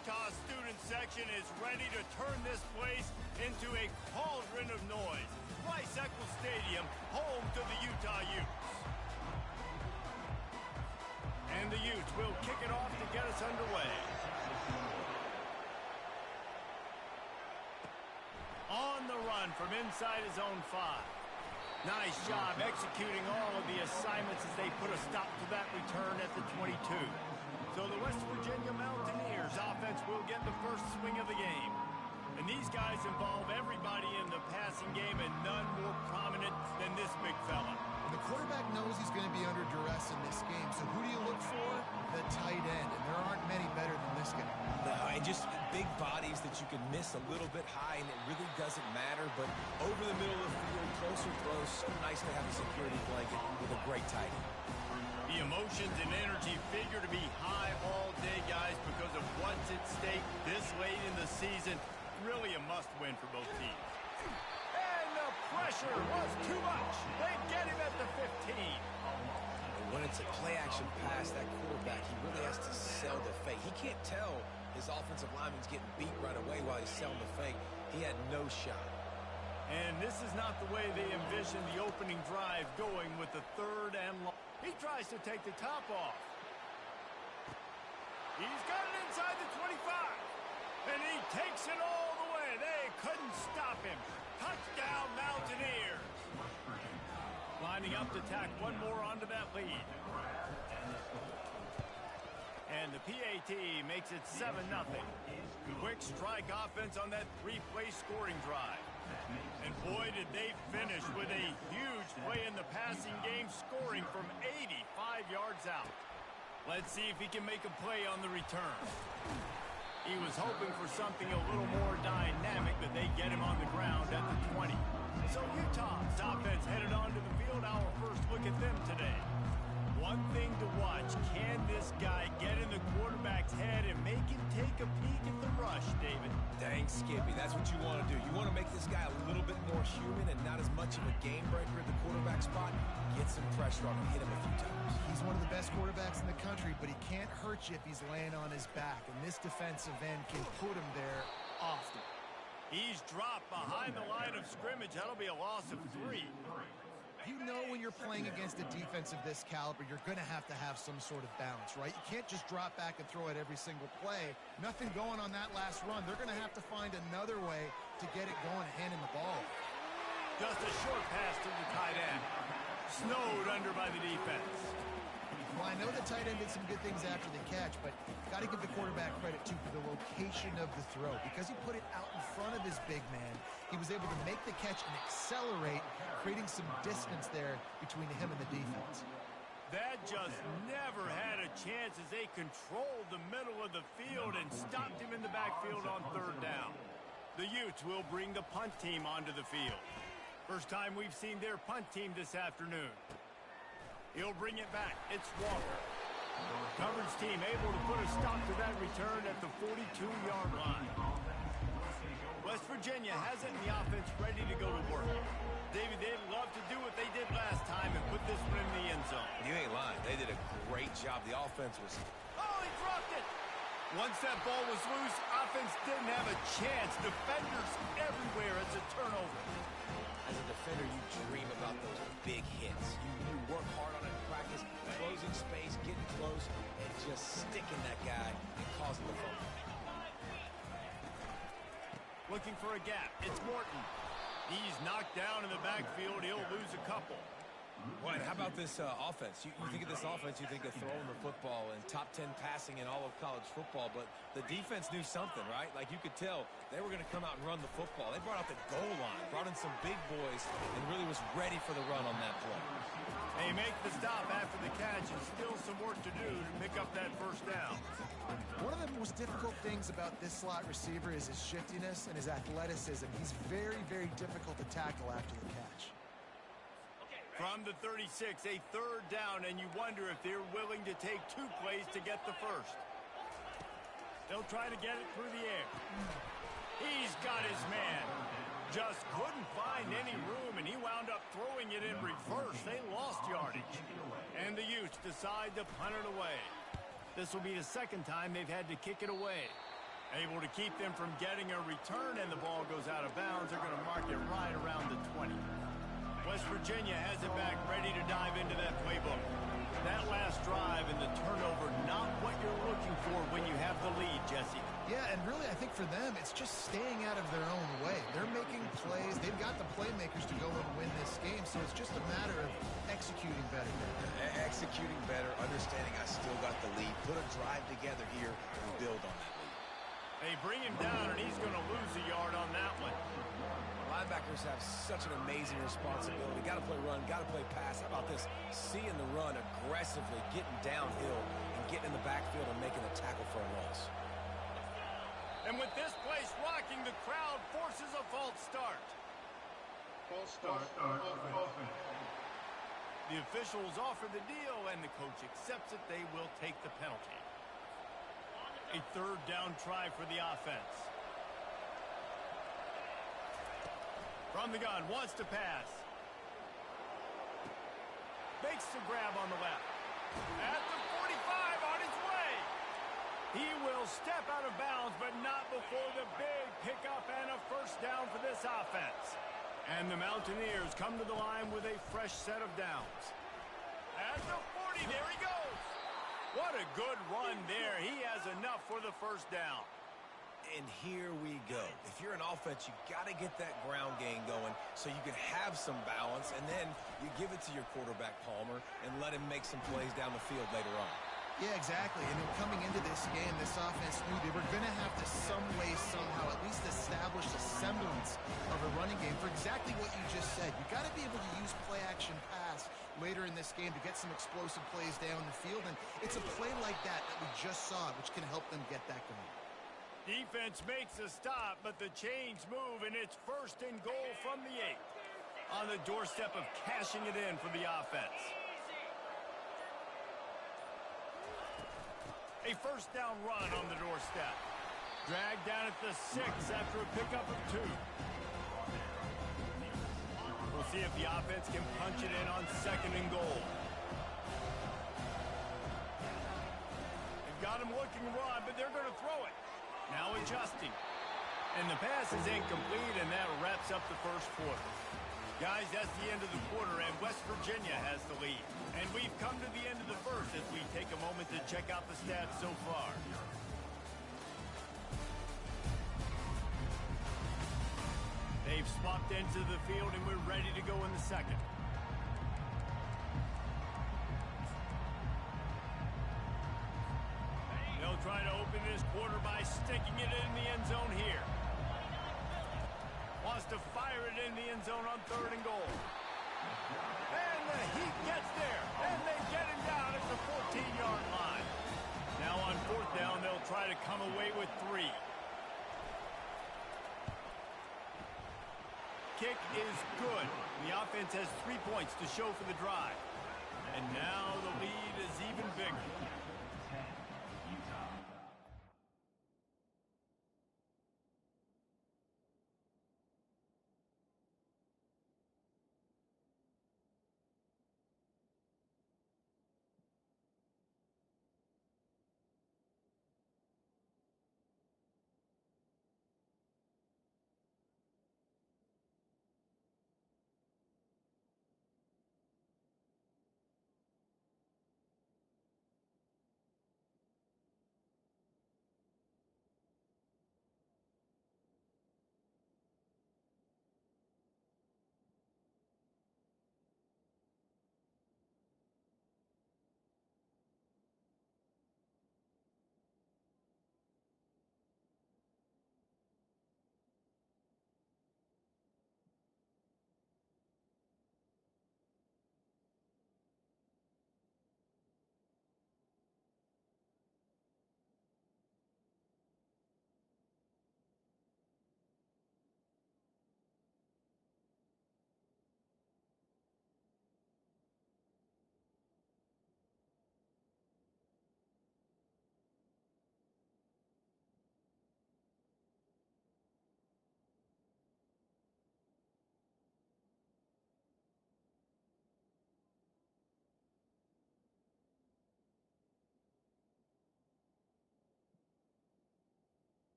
Utah student section is ready to turn this place into a cauldron of noise. Rice-Eccles Stadium, home to the Utah Utes. And the Utes will kick it off to get us underway. On the run from inside his own 5. Nice job executing all of the assignments as they put a stop to that return at the 22. So the West Virginia Mountaineers offense will get the first swing of the game. And these guys involve everybody in the passing game, and none more prominent than this big fella. The quarterback knows he's going to be under duress in this game, so who do you look for? The tight end, and there aren't many better than this guy. No, and just big bodies that you can miss a little bit high, and it really doesn't matter, but over the middle of the field, closer throws, so nice to have a security blanket with a great tight end. The emotions and energy figure to be high all day, guys, because of what's at stake this late in the season. Really a must-win for both teams. And the pressure was too much. They get him at the 15. And when it's a play-action pass, that quarterback, he really has to sell the fake. He can't tell his offensive lineman's getting beat right away while he's selling the fake. He had no shot. And this is not the way they envisioned the opening drive going with the 3rd and long. He tries to take the top off. He's got it inside the 25. And he takes it all the way. They couldn't stop him. Touchdown, Mountaineers. Lining up to tack one more onto that lead. And the PAT makes it 7-0. Quick strike offense on that 3-play scoring drive. And boy, did they finish with a huge play in the passing game, scoring from 85 yards out. Let's see if he can make a play on the return. He was hoping for something a little more dynamic, but they get him on the ground at the 20. So Utah's offense headed onto the field. Our first look at them today. One thing to watch, can this guy get in the quarterback's head and make him take a peek at the rush, David? Dang, Skippy, that's what you want to do. You want to make this guy a little bit more human and not as much of a game breaker at the quarterback spot. Get some pressure on him, hit him a few times. He's one of the best quarterbacks in the country, but he can't hurt you if he's laying on his back, and this defensive end can put him there often. He's dropped behind the line of scrimmage. That'll be a loss of 3. You know when you're playing against a defense of this caliber, you're going to have some sort of balance, right? You can't just drop back and throw it every single play. Nothing going on that last run. They're going to have to find another way to get it going and hand him the ball. Just a short pass to the tight end. Snowed under by the defense. Well, I know the tight end did some good things after the catch, but got to give the quarterback credit, too, for the location of the throw. Because he put it out in front of his big man, he was able to make the catch and accelerate, creating some distance there between him and the defense. That just never had a chance as they controlled the middle of the field and stopped him in the backfield on 3rd down. The Utes will bring the punt team onto the field. First time we've seen their punt team this afternoon. He'll bring it back. It's Walker. Coverage team able to put a stop to that return at the 42-yard line. West Virginia has it in the offense ready to go to work. David, they'd love to do what they did last time and put this one in the end zone. You ain't lying. They did a great job. The offense was... Oh, he dropped it! Once that ball was loose, offense didn't have a chance. Defenders everywhere. It's a turnover. As a defender, you dream about those big hits. You work hard on it in practice, closing space, getting close, and just sticking that guy and causing the fumble. Looking for a gap. It's Morton. He's knocked down in the backfield. He'll lose a couple. Well, and how about this offense? You think of this offense, you think of throwing the football and top 10 passing in all of college football, but the defense knew something, right? Like you could tell they were going to come out and run the football. They brought out the goal line, brought in some big boys, and really was ready for the run on that play. They make the stop after the catch, and still some work to do to pick up that first down. One of the most difficult things about this slot receiver is his shiftiness and his athleticism. He's very, very difficult to tackle after the catch. From the 36, a 3rd down, and you wonder if they're willing to take 2 plays to get the first. They'll try to get it through the air. He's got his man. Just couldn't find any room, and he wound up throwing it in reverse. They lost yardage. And the Utes decide to punt it away. This will be the 2nd time they've had to kick it away. Able to keep them from getting a return, and the ball goes out of bounds. They're going to mark it right around the 20. West Virginia has it back, ready to dive into that playbook. That last drive and the turnover, not what you're looking for when you have the lead, Jesse. Yeah, and really, I think for them, it's just staying out of their own way. They're making plays. They've got the playmakers to go and win this game, so it's just a matter of executing better. Executing better, understanding I still got the lead. Put a drive together here and build on that lead. They bring him down, and he's going to lose a yard on that one. Linebackers have such an amazing responsibility. Got to play run, got to play pass. How about this? Seeing the run aggressively, getting downhill, and getting in the backfield and making a tackle for a loss. And with this place rocking, the crowd forces a false start. False start. The officials offer the deal, and the coach accepts it. They will take the penalty. A third down try for the offense. From the gun, wants to pass. Makes the grab on the left. At the 45, on his way. He will step out of bounds, but not before the big pickup and a first down for this offense. And the Mountaineers come to the line with a fresh set of downs. At the 40, there he goes. What a good run there. He has enough for the first down. And here we go. If you're an offense, you got to get that ground game going so you can have some balance, and then you give it to your quarterback, Palmer, and let him make some plays down the field later on. Yeah, exactly. And coming into this game, this offense knew they were going to have to some way, somehow, at least establish a semblance of a running game for exactly what you just said. You got to be able to use play-action pass later in this game to get some explosive plays down the field, and it's a play like that we just saw, which can help them get that going. Defense makes a stop, but the chains move, and it's first and goal from the 8. On the doorstep of cashing it in for the offense. A first down run on the doorstep. Dragged down at the 6 after a pickup of 2. We'll see if the offense can punch it in on second and goal. They've got him looking run, but they're going to throw it. Now adjusting. And the pass is incomplete, and that wraps up the first quarter. Guys, that's the end of the quarter, and West Virginia has the lead. And we've come to the end of the first as we take a moment to check out the stats so far. They've swapped into the field, and we're ready to go in the second. They'll try to open this quarter by sticking it in the end zone here. Wants to fire it in the end zone on third and goal. And the Heat gets there, and they get him down at the 14-yard line. Now on fourth down, they'll try to come away with 3. Kick is good. The offense has 3 points to show for the drive. And now the lead is even bigger.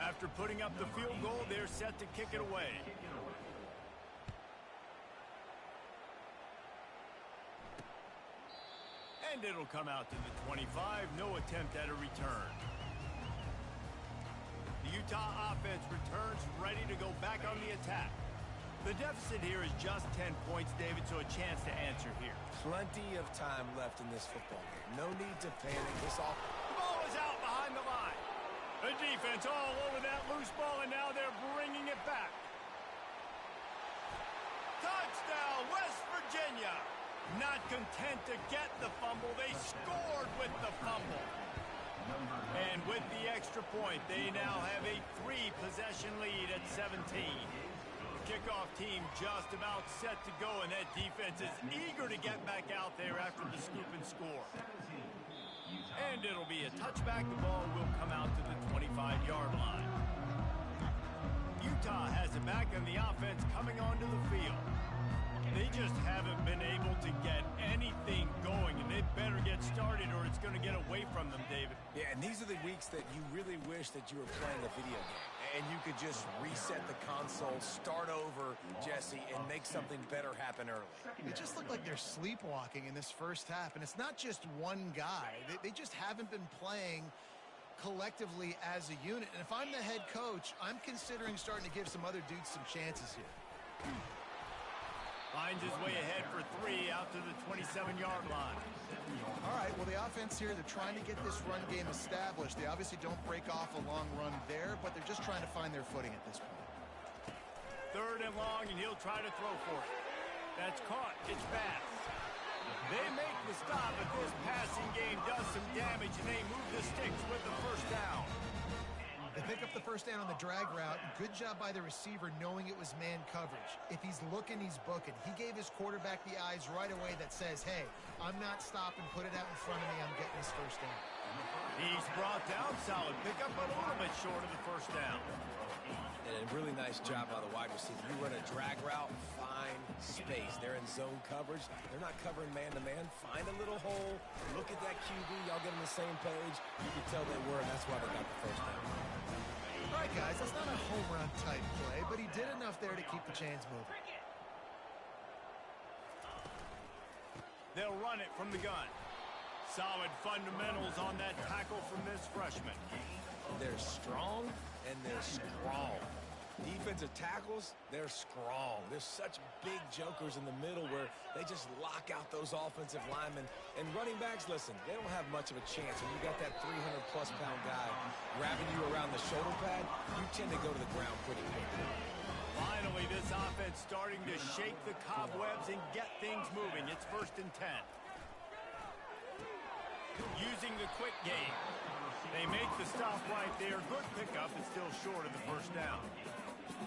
After putting up the field goal, they're set to kick it away. And it'll come out to the 25. No attempt at a return. The Utah offense returns ready to go back on the attack. The deficit here is just 10 points, David, so a chance to answer here. Plenty of time left in this football game. No need to panic. The ball is out behind the line. The defense all over that loose ball, and now they're bringing it back. Touchdown, West Virginia. Not content to get the fumble, they scored with the fumble. And with the extra point, they now have a 3-possession lead at 17. The kickoff team just about set to go, and that defense is eager to get back out there after the scoop and score. And it'll be a touchback. The ball will come out to the 25-yard line. Utah has it back, and the offense coming onto the field. They just haven't been able to get anything going, and they better get started or it's going to get away from them, David. Yeah, and these are the weeks that you really wish that you were playing a video game and you could just reset the console, start over, Jesse, and make something better happen early. They just look like they're sleepwalking in this first half, and it's not just one guy. They just haven't been playing collectively as a unit. And if I'm the head coach, I'm considering starting to give some other dudes some chances here. Finds his way ahead for 3 out to the 27-yard line. All right, well, the offense here, they're trying to get this run game established. They obviously don't break off a long run there, but they're just trying to find their footing at this point. 3rd and long, and he'll try to throw for it. That's caught. It's fast. They make the stop, but this passing game does some damage, and they move the sticks with the first down. They pick up the first down on the drag route. Good job by the receiver knowing it was man coverage. If he's looking, he's booking. He gave his quarterback the eyes right away that says, hey, I'm not stopping. Put it out in front of me. I'm getting this first down. He's brought down. Solid pickup, but a little bit short of the first down. And a really nice job by the wide receiver. You run a drag route, find space. They're in zone coverage. They're not covering man-to-man. Find a little hole. Look at that QB. Y'all get on the same page. You can tell they were, and that's why they got the first down. All right, guys, that's not a home run type play, but he did enough there to keep the chains moving. They'll run it from the gun. Solid fundamentals on that tackle from this freshman. They're strong and they're strong. Defensive tackles, they're strong. There's such big jokers in the middle where they just lock out those offensive linemen. And running backs, listen, they don't have much of a chance. When you got that 300-plus pound guy grabbing you around the shoulder pad, you tend to go to the ground pretty quickly. Finally, this offense starting to shake the cobwebs and get things moving. It's 1st and 10. Using the quick game. They make the stop right there. Good pickup. It's still short of the first down.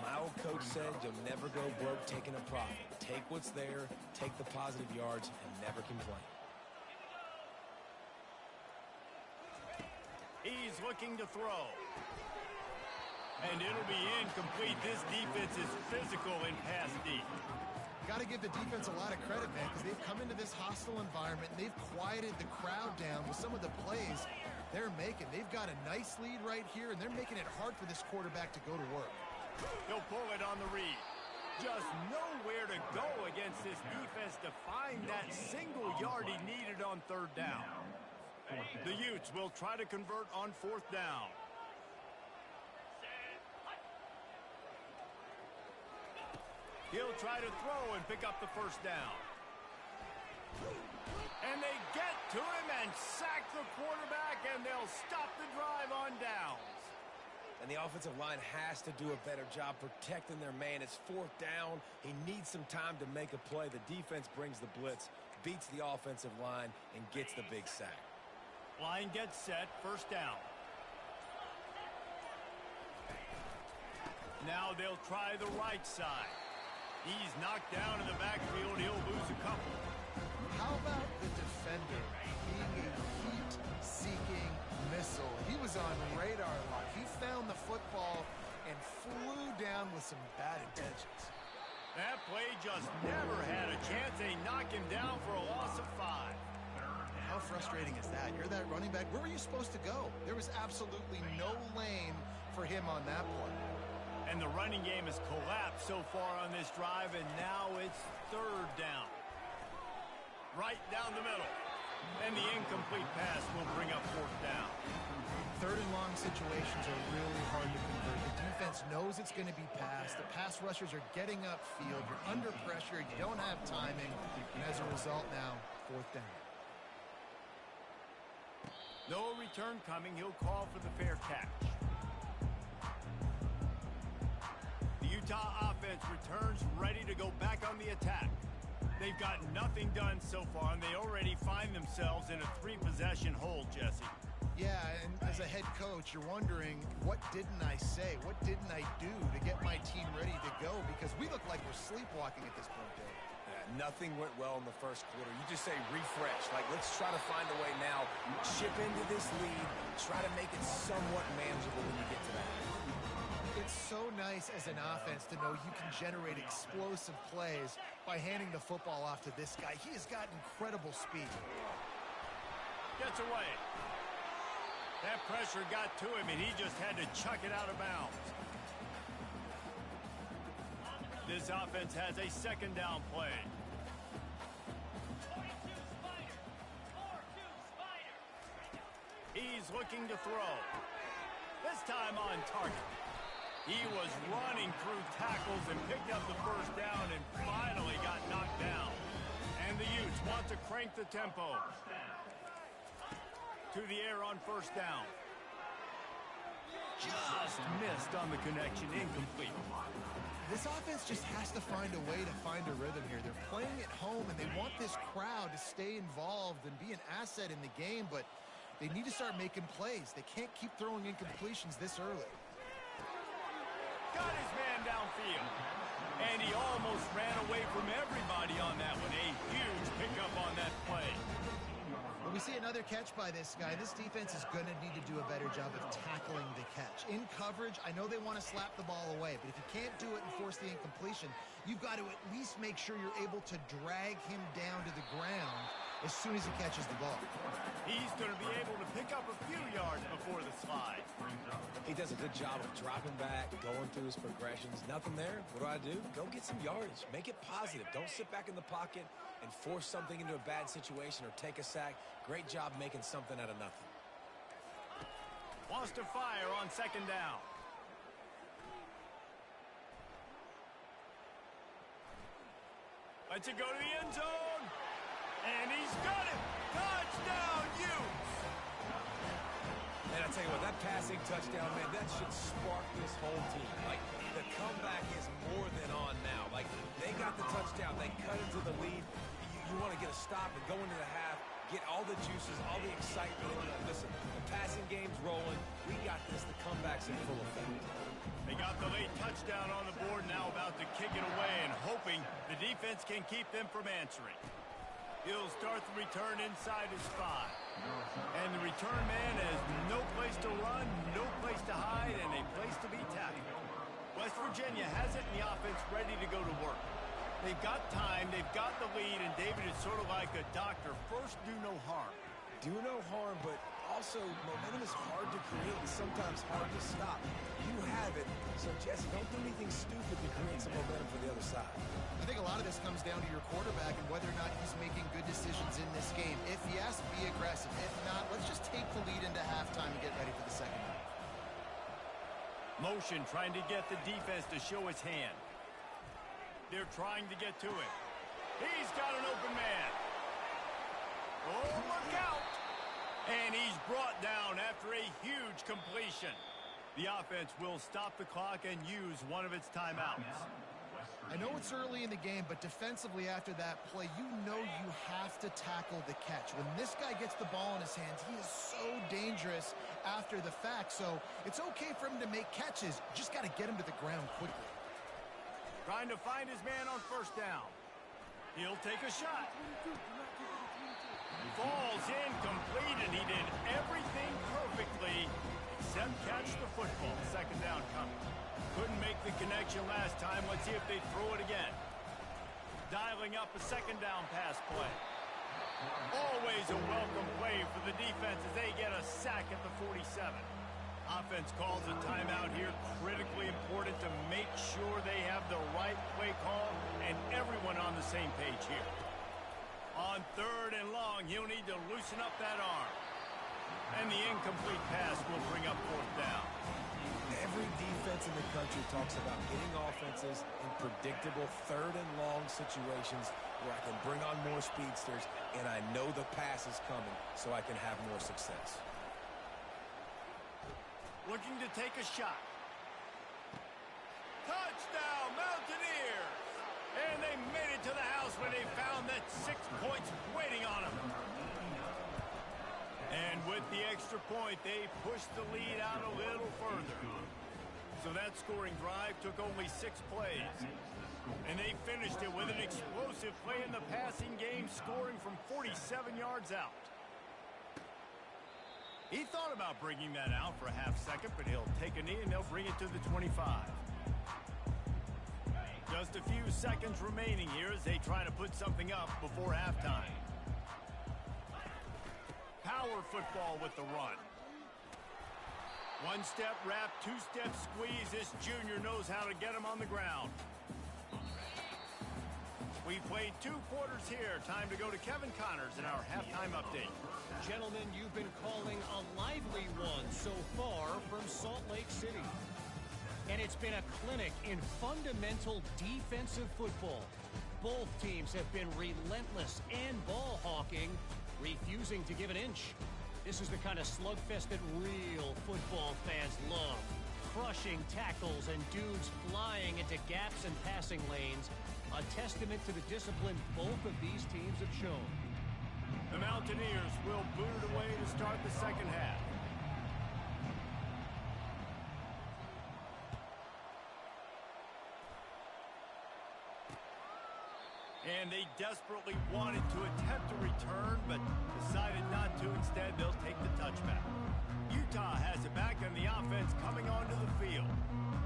My old coach said you'll never go broke taking a profit. Take what's there, take the positive yards, and never complain. He's looking to throw. And it'll be incomplete. This defense is physical in pass deep. Got to give the defense a lot of credit, man, because they've come into this hostile environment, and they've quieted the crowd down with some of the plays they're making. They've got a nice lead right here, and they're making it hard for this quarterback to go to work. He'll pull it on the read. Just nowhere to go against this defense to find that single yard he needed on 3rd down. The Utes will try to convert on 4th down. He'll try to throw and pick up the first down. And they get to him and sack the quarterback, and they'll stop the drive on downs. And the offensive line has to do a better job protecting their man. It's 4th down. He needs some time to make a play. The defense brings the blitz, beats the offensive line, and gets the big sack. Line gets set, 1st down. Now they'll try the right side. He's knocked down in the backfield. He'll lose a couple. How about the defender being a heat-seeking missile? He was on radar lock. He found the football and flew down with some bad intentions. That play just never had a chance. They knock him down for a loss of 5. How frustrating is that? You're that running back. Where were you supposed to go? There was absolutely no lane for him on that play. And the running game has collapsed so far on this drive, and now it's third down. Right down the middle. And the incomplete pass will bring up fourth down. Third and long situations are really hard to convert. The defense knows it's going to be passed. The pass rushers are getting upfield. You're under pressure. You don't have timing. And as a result now, fourth down. No return coming. He'll call for the fair catch. The Utah offense returns ready to go back on the attack. They've got nothing done so far, and they already find themselves in a three-possession hole, Jesse. Yeah, and as a head coach, you're wondering, what didn't I say? What didn't I do to get my team ready to go? Because we look like we're sleepwalking at this point, Dave. Yeah, nothing went well in the first quarter. You just say refresh. Like, let's try to find a way now. Chip into this lead. Try to make it somewhat manageable when you get to that. It's so nice as an offense to know you can generate explosive plays by handing the football off to this guy. He has got incredible speed. Gets away. That pressure got to him, and he just had to chuck it out of bounds. This offense has a second down play. He's looking to throw. This time on target. He was running through tackles and picked up the first down and finally got knocked down. And the Utes want to crank the tempo. To the air on first down. Just missed on the connection, incomplete. This offense just has to find a way to find a rhythm here. They're playing at home, and they want this crowd to stay involved and be an asset in the game, but they need to start making plays. They can't keep throwing incompletions this early. Got his man downfield. And he almost ran away from everybody on that one. A huge pickup on that play. When we see another catch by this guy, this defense is going to need to do a better job of tackling the catch. In coverage, I know they want to slap the ball away, but if you can't do it and force the incompletion, you've got to at least make sure you're able to drag him down to the ground as soon as he catches the ball. He's going to be able to pick up a few yards before the slide. He does a good job of dropping back, going through his progressions. Nothing there. What do? Go get some yardage. Make it positive. Don't sit back in the pocket and force something into a bad situation or take a sack. Great job making something out of nothing. Wants to fire on second down. Lets it go to the end zone. And he's got it. Touchdown, Utes. And I tell you what, that passing touchdown, man, that should spark this whole team. Like, the comeback is more than on now. Like, they got the touchdown. They cut into the lead. You want to get a stop and go into the half, get all the juices, all the excitement. Listen, the passing game's rolling. We got this. The comeback's in full effect. They got the late touchdown on the board, now about to kick it away and hoping the defense can keep them from answering. He'll start the return inside his 5. And the return man has no place to run, no place to hide, and a place to be tackled. West Virginia has it in the offense ready to go to work. They've got time, they've got the lead, and David is sort of like a doctor. First, do no harm. Do no harm, but also momentum is hard to create and sometimes hard to stop. You have it, so Jesse, don't do anything stupid to create some momentum for the other side. I think a lot of this comes down to your quarterback and whether or not he's making good decisions in this game. If yes, be aggressive. If not, let's just take the lead into halftime and get ready for the second half. Motion trying to get the defense to show his hand. They're trying to get to it. He's got an open man. Oh, look out! And he's brought down after a huge completion. The offense will stop the clock and use one of its timeouts. I know it's early in the game, but defensively after that play, you know you have to tackle the catch. When this guy gets the ball in his hands, he is so dangerous after the fact. So it's okay for him to make catches. You just got to get him to the ground quickly. Trying to find his man on first down. He'll take a shot. Falls incomplete, and he did everything perfectly except catch the football. Second down coming. Couldn't make the connection last time. Let's see if they throw it again. Dialing up a second down pass play. Always a welcome play for the defense as they get a sack at the 47. Offense calls a timeout here. Critically important to make sure they have the right play call and everyone on the same page here. On 3rd and long, he'll need to loosen up that arm. And the incomplete pass will bring up 4th down. Every defense in the country talks about getting offenses in predictable 3rd and long situations where I can bring on more speedsters and I know the pass is coming so I can have more success. Looking to take a shot. Touchdown, Mountaineers! And they made it to the house when they found that 6 points waiting on them. And with the extra point, they pushed the lead out a little further. So that scoring drive took only 6 plays. And they finished it with an explosive play in the passing game, scoring from 47 yards out. He thought about bringing that out for a half second, but he'll take a knee and they'll bring it to the 25. Just a few seconds remaining here as they try to put something up before halftime. Power football with the run. 1-step wrap, 2-step squeeze. This junior knows how to get him on the ground. We played 2 quarters here. Time to go to Kevin Connors in our halftime update. Gentlemen, you've been calling a lively one so far from Salt Lake City. And it's been a clinic in fundamental defensive football. Both teams have been relentless and ball hawking, refusing to give an inch. This is the kind of slugfest that real football fans love. Crushing tackles and dudes flying into gaps and passing lanes. A testament to the discipline both of these teams have shown. The Mountaineers will boot it away to start the second half. And they desperately wanted to attempt a return, but decided not to. Instead, they'll take the touchback. Utah has it back, and the offense coming onto the field.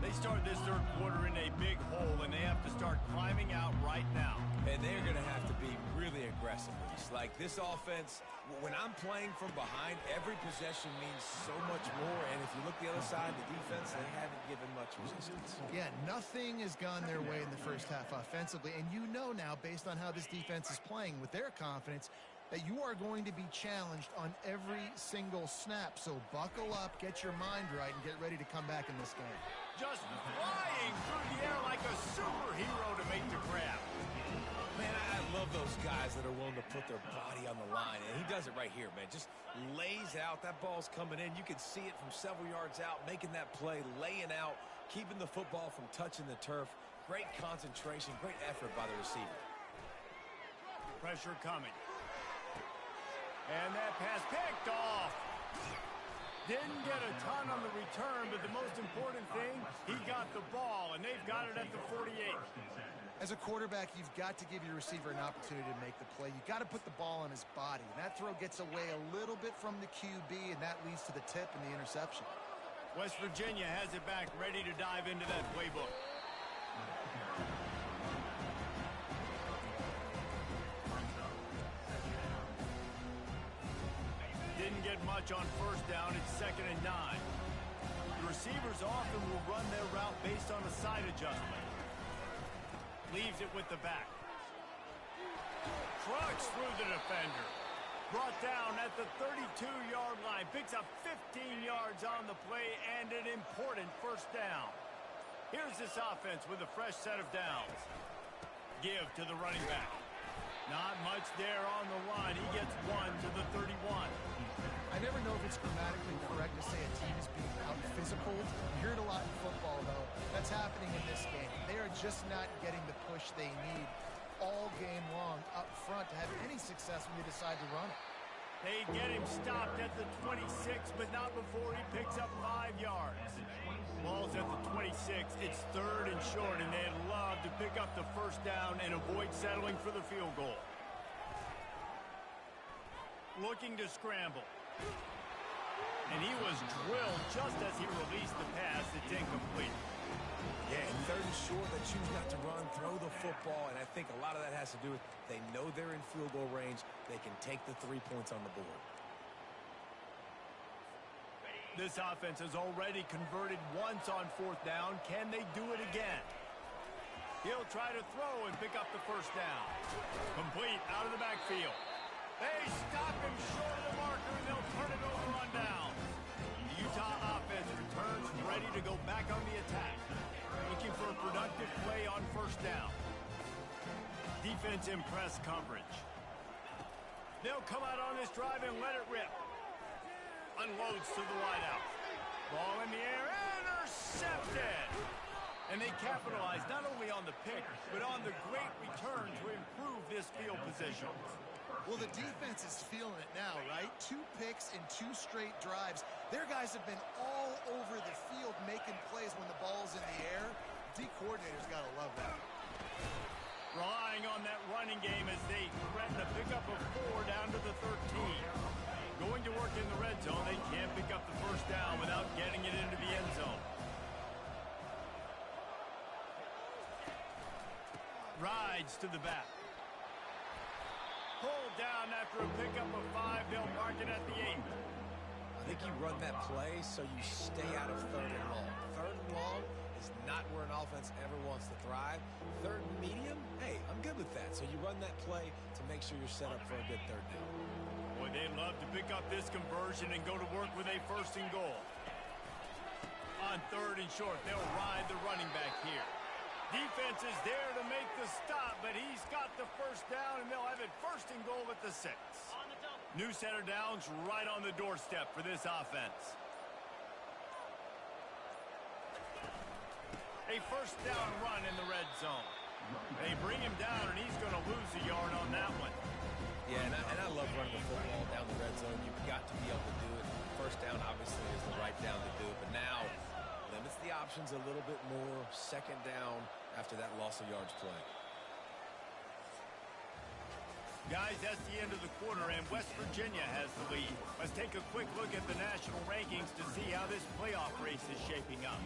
They start this 3rd quarter in a big hole, and they have to start climbing out right now. And they're going to have to be really aggressive. It's like this offense, when I'm playing from behind, every possession means so much more. And if you look the other side, the defense, they haven't given much resistance. Yeah, nothing has gone their way in the first half offensively. And you know now, based on how this defense is playing with their confidence, that you are going to be challenged on every single snap. So buckle up, get your mind right, and get ready to come back in this game. Just flying through the air like a superhero to make the grab. Man, I love those guys that are willing to put their body on the line. And he does it right here, man. Just lays out. That ball's coming in. You can see it from several yards out, making that play, laying out, keeping the football from touching the turf. Great concentration, great effort by the receiver. Pressure coming. And that pass picked off. Didn't get a ton on the return, but the most important thing, he got the ball, and they've got it at the 48. As a quarterback, you've got to give your receiver an opportunity to make the play. You've got to put the ball on his body. And that throw gets away a little bit from the QB, and that leads to the tip and the interception. West Virginia has it back, ready to dive into that playbook. Didn't get much on 1st down. It's 2nd and 9. The receivers often will run their route based on a side adjustment. Leaves it with the back. Trucks through the defender. Brought down at the 32-yard line. Picks up 15 yards on the play and an important 1st down. Here's this offense with a fresh set of downs. Give to the running back. Not much there on the line. He gets 1 to the 31. I never know if it's grammatically correct to say a team is being out-physical. You hear it a lot in football, though. That's happening in this game. They are just not getting the push they need all game long up front to have any success when they decide to run it. They get him stopped at the 26, but not before he picks up 5 yards. Ball's at the 26. It's 3rd and short, and they'd love to pick up the 1st down and avoid settling for the field goal. Looking to scramble. And he was drilled just as he released the pass. It's incomplete. Yeah, and 3rd and short, they choose not to run, throw the football, and I think a lot of that has to do with they know they're in field goal range. They can take the 3 points on the board. This offense has already converted once on fourth down. Can they do it again? He'll try to throw and pick up the first down. Complete out of the backfield. They stop him short of the marker, and they'll turn it over on down. The Utah offense returns ready to go back on the attack. Looking for a productive play on first down. Defense in press coverage. They'll come out on this drive and let it rip. Unloads to the wideout. Ball in the air, intercepted! And they capitalize not only on the pick, but on the great return to improve this field position. Well, the defense is feeling it now, right? 2 picks in 2 straight drives. Their guys have been all over the field making plays when the ball's in the air. D coordinator's got to love that. Relying on that running game as they threaten to pick up a 4 down to the 13. Going to work in the red zone. They can't pick up the first down without getting it into the end zone. Rides to the back. Pulled down after a pickup of 5. They'll mark it at the 8. I think you run that play so you stay out of 3rd and long. 3rd and long is not where an offense ever wants to thrive. 3rd and medium, hey, I'm good with that. So you run that play to make sure you're set up for a good 3rd down. Boy, they'd love to pick up this conversion and go to work with a 1st and goal. On 3rd and short, they'll ride the running back here. Defense is there to make the stop, but he's got the first down, and they'll have it 1st and goal at the 6. New set of downs right on the doorstep for this offense. A 1st down run in the red zone. They bring him down, and he's going to lose a yard on that one. Yeah, and I love running the football down the red zone. You've got to be able to do it. 1st down, obviously, is the right down to do it, but now limits the options a little bit more. 2nd down after that loss of yards play. Guys, that's the end of the quarter, and West Virginia has the lead. Let's take a quick look at the national rankings to see how this playoff race is shaping up.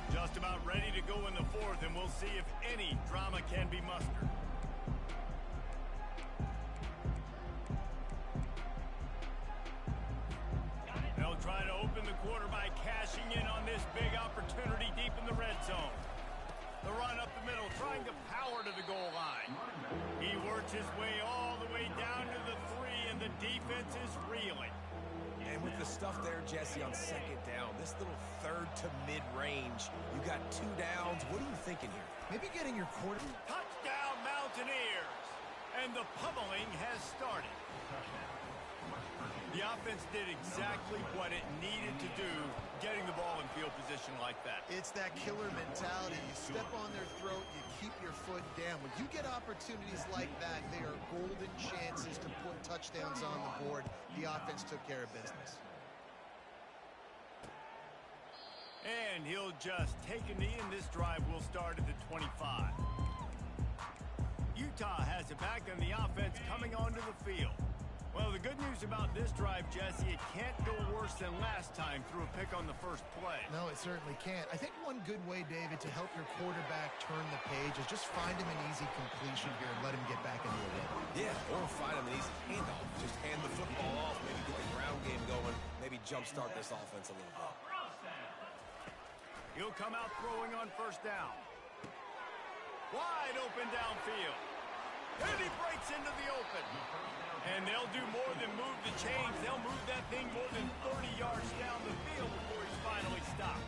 Just about ready to go in the 4th, and we'll see if any drama can be mustered. They'll try to open the quarter by cashing in on this big opportunity deep in the red zone. The run up the middle, trying to power to the goal line. He works his way all the way down to the 3, and the defense is reeling. And with the stuff there, Jesse, on 2nd down, this little 3rd to mid-range, you got 2 downs. What are you thinking here? Maybe getting your quarter. Touchdown, Mountaineers! And the pummeling has started. The offense did exactly what it needed to do, getting the ball in field position like that. It's that killer mentality. You step on their throat, you keep your foot down. When you get opportunities like that, they are golden chances to put touchdowns on the board. The offense took care of business. And he'll just take a knee, and this drive will start at the 25. Utah has it back, and the offense coming onto the field. Well, the good news about this drive, Jesse, it can't go worse than last time through a pick on the first play. No, it certainly can't. I think one good way, David, to help your quarterback turn the page is just find him an easy completion here and let him get back into a rhythm. Yeah, or find him an easy handoff. Just hand the football off, maybe get the ground game going, maybe jumpstart this offense a little bit. He'll come out throwing on 1st down. Wide open downfield. And he breaks into the open. And they'll do more than move the chains. They'll move that thing more than 30 yards down the field before he's finally stopped.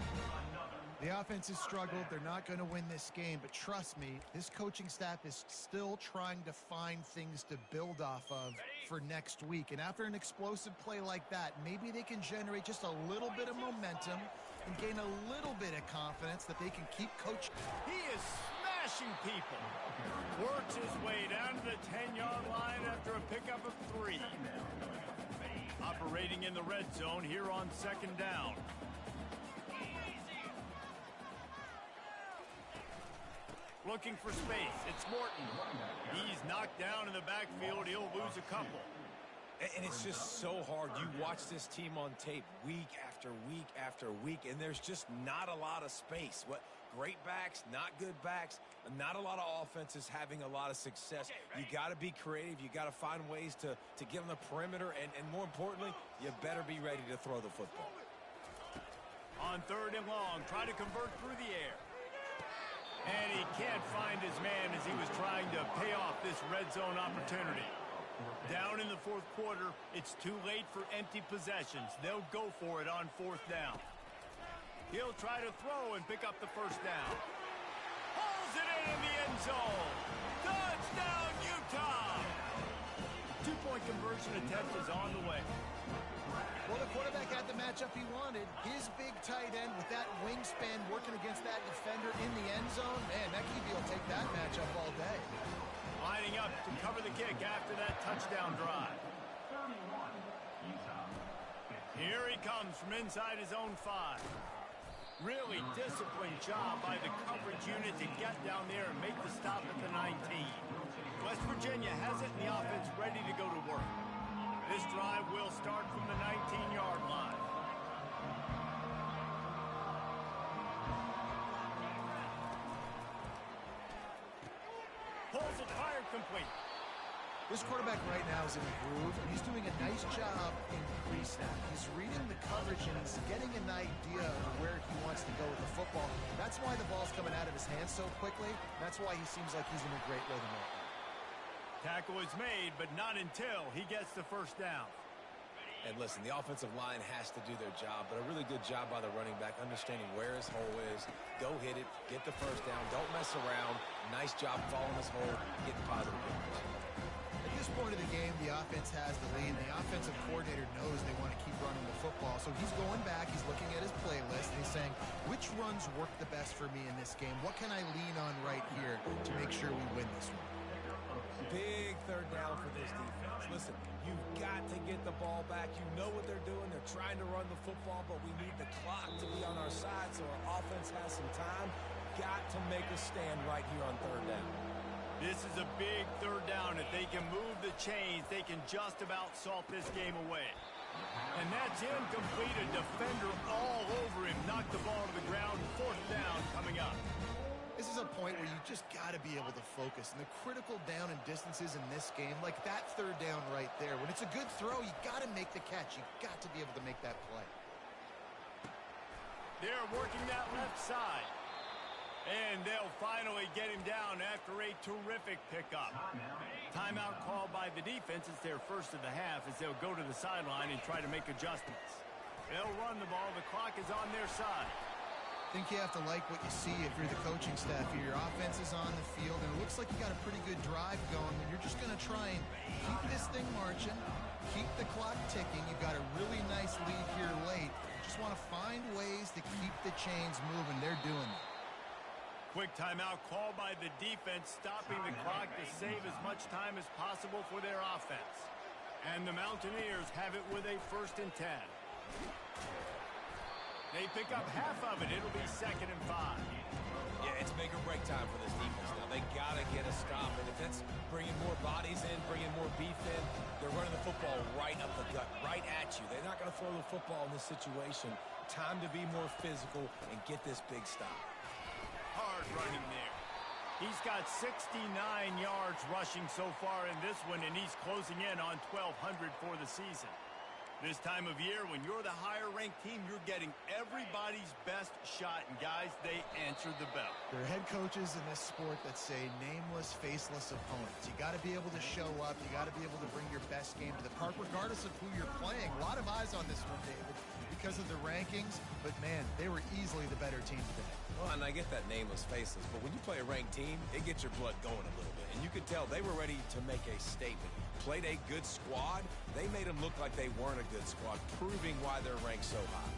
The offense has struggled. They're not going to win this game, but trust me, this coaching staff is still trying to find things to build off of for next week. And after an explosive play like that, maybe they can generate just a little bit of momentum and gain a little bit of confidence that they can keep coaching. He is smashing people. Works his way down to the 10-yard line after a pickup of 3. Operating in the red zone here on 2nd down. Looking for space. It's Morton. He's knocked down in the backfield. He'll lose a couple. And it's just so hard. You watch this team on tape week after week after week, and there's just not a lot of space. great backs, not good backs, not a lot of offenses having a lot of success. You got to be creative. You got to find ways to get on the perimeter, and more importantly, you better be ready to throw the football. On 3rd and long, try to convert through the air. And he can't find his man as he was trying to pay off this red zone opportunity. Down in the 4th quarter, it's too late for empty possessions. They'll go for it on 4th down. He'll try to throw and pick up the 1st down. Pulls it in the end zone. Touchdown, Utah! 2-point conversion attempt is on the way. Well, the quarterback had the matchup he wanted. His big tight end with that wingspan working against that defender in the end zone. Man, that QB will take that matchup all day. Lining up to cover the kick after that touchdown drive. Here he comes from inside his own 5. Really disciplined job by the coverage unit to get down there and make the stop at the 19. West Virginia has it and the offense ready to go to work. This drive will start from the 19-yard line. Pulls it, fired, complete. This quarterback right now is in a groove, and he's doing a nice job in pre-snap. He's reading the coverage, and he's getting an idea of where he wants to go with the football. That's why the ball's coming out of his hands so quickly. That's why he seems like he's in a great rhythm right now. Tackle is made, but not until he gets the 1st down. And listen, the offensive line has to do their job, but a really good job by the running back, understanding where his hole is. Go hit it, get the 1st down, don't mess around. Nice job following his hole, getting positive yards. At this point of the game, the offense has the lead, and the offensive coordinator knows they want to keep running the football. So he's going back, he's looking at his playlist, and he's saying, which runs work the best for me in this game? What can I lean on right here to make sure we win this one? Big 3rd down for this defense. Listen, you've got to get the ball back. You know what they're doing. They're trying to run the football, but we need the clock to be on our side so our offense has some time. Got to make a stand right here on 3rd down. This is a big 3rd down. If they can move the chains, they can just about salt this game away. And that's incomplete. A defender all over him. Knocked the ball to the ground. 4th down coming up. This is a point where you just got to be able to focus. And the critical down and distances in this game, like that 3rd down right there, when it's a good throw, you got to make the catch. You got to be able to make that play. They're working that left side. And they'll finally get him down after a terrific pickup. Timeout called by the defense. It's their 1st of the half as they'll go to the sideline and try to make adjustments. They'll run the ball. The clock is on their side. I think you have to like what you see if you're the coaching staff here. Your offense is on the field, and it looks like you got a pretty good drive going, and you're just going to try and keep this thing marching, keep the clock ticking. You've got a really nice lead here late. Just want to find ways to keep the chains moving. They're doing it. Quick timeout called by the defense, stopping the clock to save as much time as possible for their offense. And the Mountaineers have it with a 1st and 10. They pick up half of it. It'll be 2nd and 5. Yeah, it's make or break time for this defense now. They got to get a stop. And if that's bringing more bodies in, bringing more beef in, they're running the football right up the gut, right at you. They're not going to throw the football in this situation. Time to be more physical and get this big stop. Hard running there. He's got 69 yards rushing so far in this one, and he's closing in on 1,200 for the season. This time of year, when you're the higher-ranked team, you're getting everybody's best shot, and guys, they answer the bell. There are head coaches in this sport that say nameless, faceless opponents. You got to be able to show up. You got to be able to bring your best game to the park, regardless of who you're playing. A lot of eyes on this one, David, because of the rankings. But, man, they were easily the better team today. Well, and I get that nameless, faceless, but when you play a ranked team, it gets your blood going a little bit. And you could tell they were ready to make a statement. Played a good squad. They made them look like they weren't a good squad, proving why they're ranked so high.